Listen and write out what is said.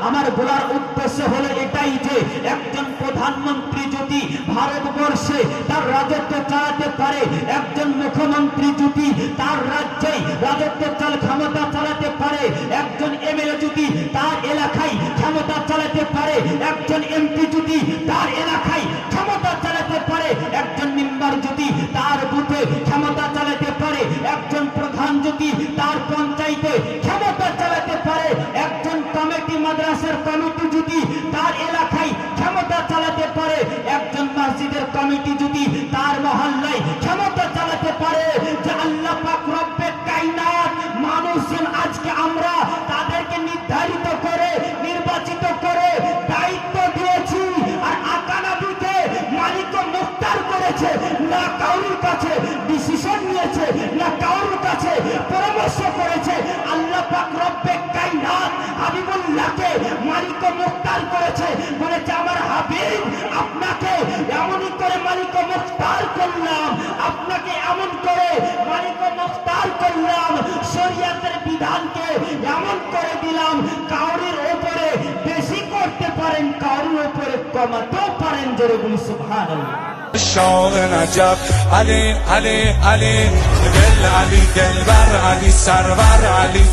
আমার বলার উদ্দেশ্য হলো এটাই যে একজন প্রধানমন্ত্রী যদি ভারতবর্ষে তার রাজত্ব চালাতে পারে, একজন মুখ্যমন্ত্রী যদি তার রাজ্যে রাজত্ব ক্ষমতা চালাতে পারে, একজন এমএলএ যদি তার এলাকায় ক্ষমতা চালাতে পারে, একজন এমপি যদি তার এলাকায় ক্ষমতা চালাতে পারে, একজন মেম্বার যদি তার বুথে ক্ষমতা চালাতে পারে, একজন প্রধান যদি তার পঞ্চায়েতে ক্ষমতা চালাতে পারে, একজন কমিটি মাদ্রাসার কমিটি যদি তার এলাকায় ক্ষমতা চালাতে পারে, একজন মসজিদের কমিটি যদি তার মহল্লায় ক্ষমতা চালাতে পারে, যে আল্লাহ পাক রব্বে কায়নাত মানুষজন আজকে আমরা তাদেরকে নির্ধারিত করে নির্বাচিত করে দায়িত্ব দিয়েছি, আর আকানাবিকে মালিক মুখতার করেছে, না কারোর কাছে ডিসিশন নিয়েছে, না কারোর কাছে পরামর্শ করেছে। আল্লাহ পাক রব্বে কায়নাত হাবিবুল্লাহকে মালিক মুখতার করেছে, বলেছে আমার হাবিব আপনাকে এমনই করে মালিক মুখতার করলাম, আপনাকে এমন করে মালিক মুখতার করলাম, শরীয়তের বিধানকে এমন করে দিলাম, কাউরির উপরে বেশি করতে পারেন, কাউরির উপরে কমাতেও পারেন। জোরে বলি সুবহানাল্লাহ। الشوق نجف علي علي علي دل علي دلبر علي سرور علي